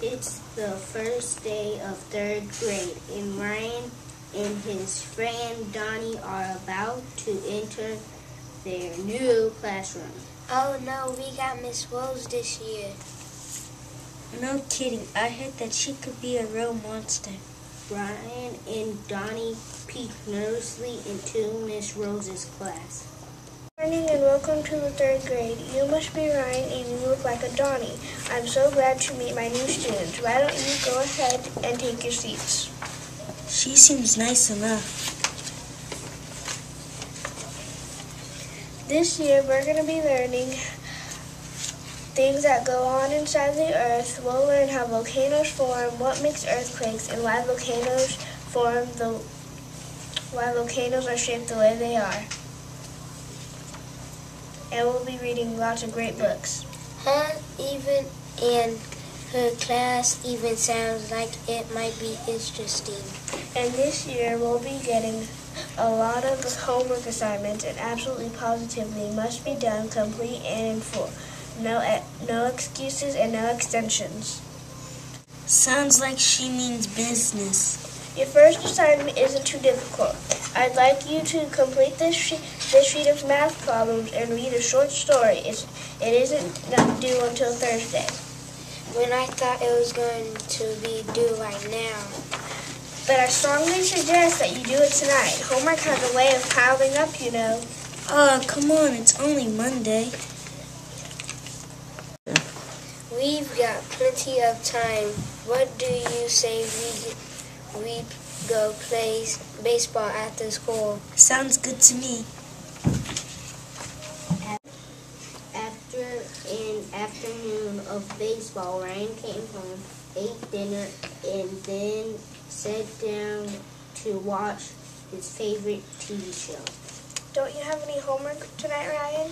It's the first day of third grade, and Ryan and his friend Donnie are about to enter their new classroom. Oh no, we got Miss Rose this year. No kidding, I heard that she could be a real monster. Ryan and Donnie peek nervously into Miss Rose's class. Good morning and welcome to the third grade. You must be Ryan and you look like a Donnie. I'm so glad to meet my new students. Why don't you go ahead and take your seats? She seems nice enough. This year we're going to be learning things that go on inside the earth. We'll learn how volcanoes form, what makes earthquakes, and why volcanoes are shaped the way they are. And we'll be reading lots of great books. Even in her class even sounds like it might be interesting. And this year we'll be getting a lot of homework assignments, and absolutely positively must be done complete and in full. No excuses and no extensions. Sounds like she means business. Your first assignment isn't too difficult. I'd like you to complete this sheet of math problems and read a short story. It isn't due until Thursday. When I thought it was going to be due right now. But I strongly suggest that you do it tonight. Homework has a way of piling up, you know. Come on, it's only Monday. We've got plenty of time. What do you say we go play baseball after school? Sounds good to me. After an afternoon of baseball, Ryan came home, ate dinner, and then sat down to watch his favorite TV show. Don't you have any homework tonight, Ryan?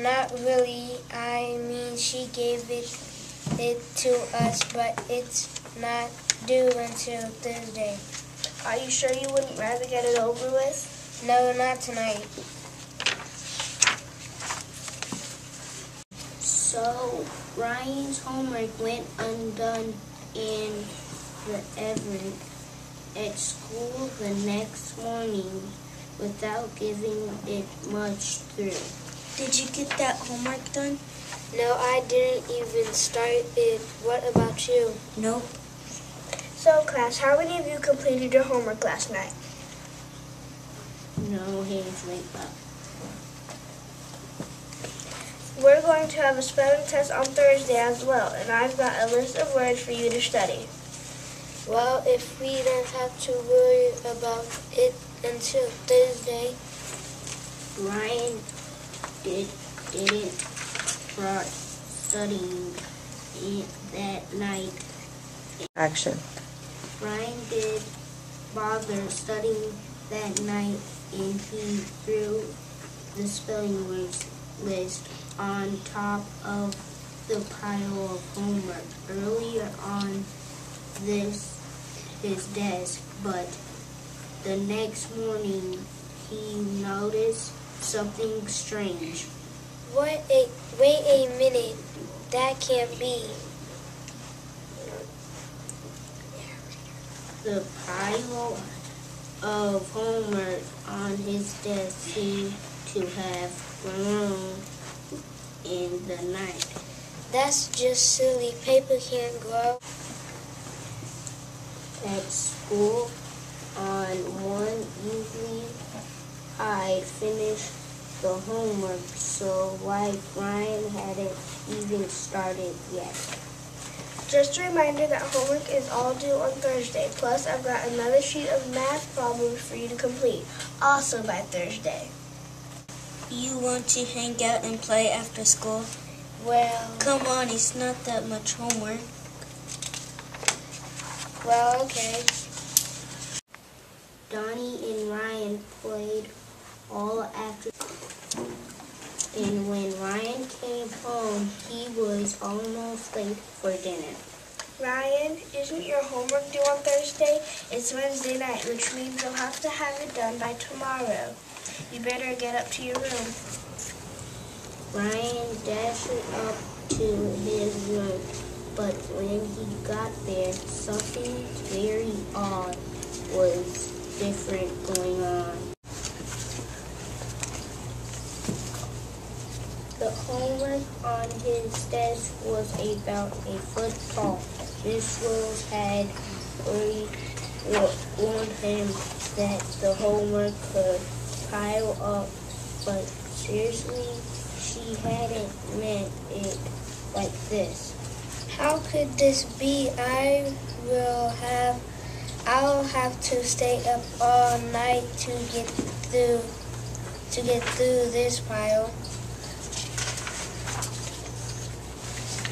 Not really. I mean, she gave it to us, but it's not due until Thursday. Are you sure you wouldn't rather get it over with? No, not tonight. So Ryan's homework went undone and forever at school the next morning without giving it much through. Did you get that homework done? No, I didn't even start it. What about you? Nope. So, class, how many of you completed your homework last night? No hands went up. We're going to have a spelling test on Thursday as well, and I've got a list of words for you to study. Well, if we don't have to worry about it until Thursday. Ryan didn't start studying that night. Action. Ryan did bother studying that night, and he threw the spelling words list on top of the pile of homework earlier on his desk, but the next morning he noticed something strange. Wait a minute. That can't be. The pile of homework on his desk seemed to have grown in the night. That's just silly. Paper can't grow. At school, on one evening, I finished the homework, so like Ryan hadn't even started yet. Just a reminder that homework is all due on Thursday. Plus, I've got another sheet of math problems for you to complete, also by Thursday. You want to hang out and play after school? Well, Come on, it's not that much homework. well, okay. Donnie and Ryan played all afternoon, and when Ryan came home, he was almost late for dinner. Ryan, isn't your homework due on Thursday? It's Wednesday night, which means you'll have to have it done by tomorrow. You better get up to your room. Ryan dashed up to his room, but when he got there, something very odd was different going on. The homework on his desk was about a foot tall. Miss Rose had warned him that the homework could pile up, but seriously, she hadn't meant it like this. How could this be? I'll have to stay up all night to get through this pile.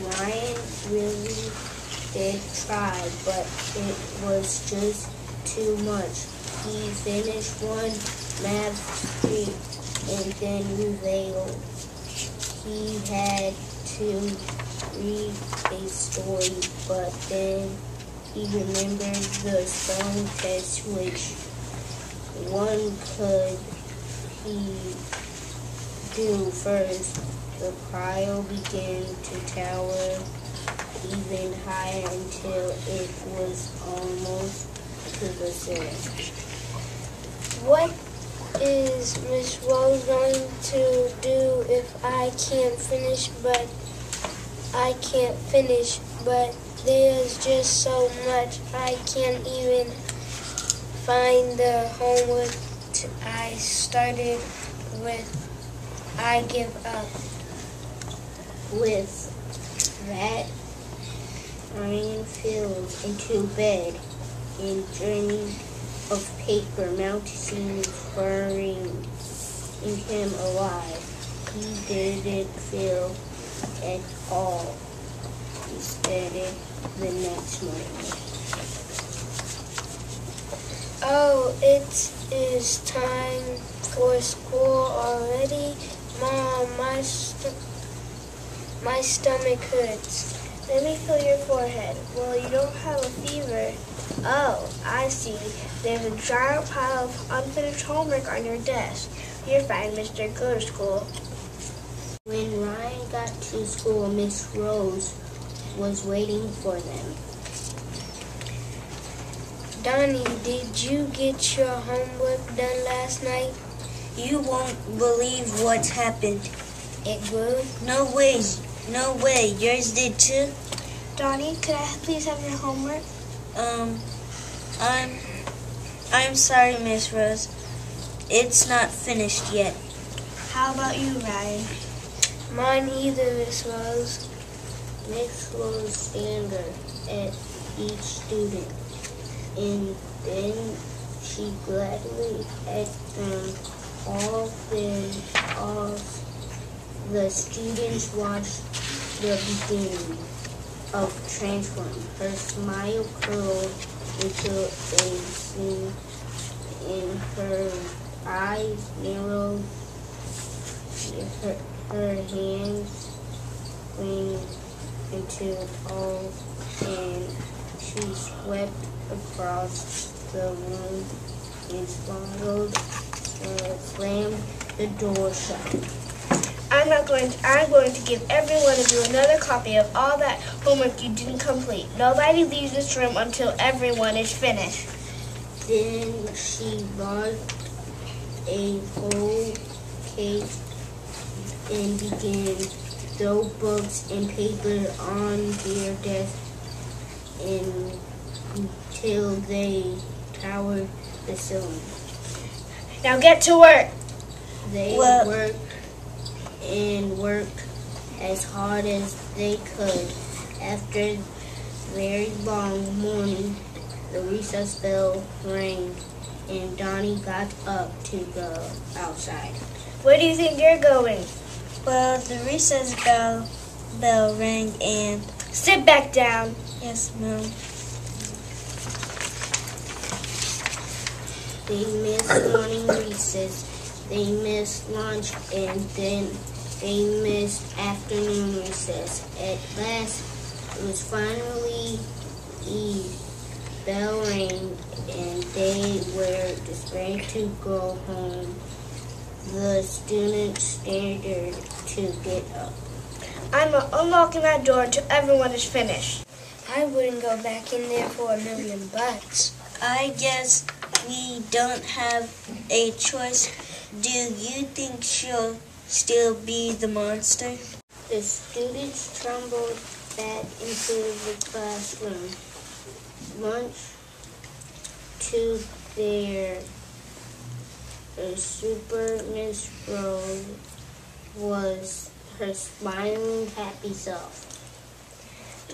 Ryan really did try, but it was just too much. He finished one math sheet and then revealed he had to read a story, but then he remembered the spelling test, which one could he do first. The pile began to tower even higher until it was almost to the ceiling. What is Miss Rose going to do if I can't finish? But there's just so much. I can't even find the homework I started with. I give up. With that, Ryan fell into bed and dreamed of paper mountains burning in him alive. He didn't feel at all. He started the next morning. Oh, it is time for school already. Mom, my stomach hurts. Let me feel your forehead. Well, you don't have a fever. Oh, I see. There's a giant pile of unfinished homework on your desk. You're fine, mister. Go to school. When Ryan got to school, Miss Rose was waiting for them. Donnie, did you get your homework done last night? You won't believe what's happened. It grew? No way. Yours did too? Donnie, could I please have your homework? I'm sorry, Miss Rose. It's not finished yet. How about you, Ryan? Mine either, Miss Rose. Miss Rose stared at each student, and then she gladly had them all finish off. The students watched the beginning of transform. Her smile curled into a seam, and her eyes narrowed. Her hands went into all, and she swept across the room and slammed the door shut. I'm going to give every one of you another copy of all that homework you didn't complete. Nobody leaves this room until everyone is finished. Then she brought a whole cake and began to throw books and paper on their desk until they towered the ceiling. Now get to work. They worked as hard as they could. After a very long morning, the recess bell rang, and Donnie got up to go outside. Where do you think you're going? Well, the recess bell rang and... Sit back down. Yes, Mom. They missed morning recess, they missed lunch, and then they missed afternoon recess. At last, it was finally Eve. Bell rang, and they were desperate to go home. The students stared to get up. I'm not unlocking that door until everyone is finished. I wouldn't go back in there for $1,000,000. I guess we don't have a choice. Do you think she'll still be the monster? The students tumbled back into the classroom. Lunch to their super Miss Rose was her smiling, happy self.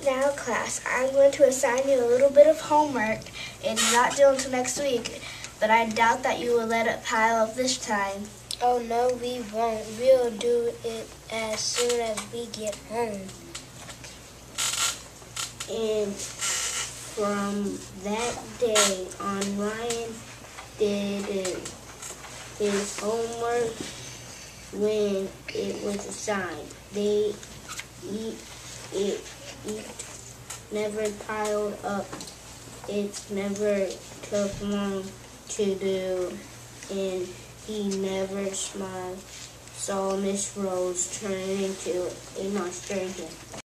Now, class, I'm going to assign you a little bit of homework. It's not due until next week, but I doubt that you will let it pile up this time. Oh, no, we won't. We'll do it as soon as we get home. And from that day on, Ryan did his homework when it was assigned. It never piled up. It never took long to do, and he never saw Miss Rose turn into a monster again.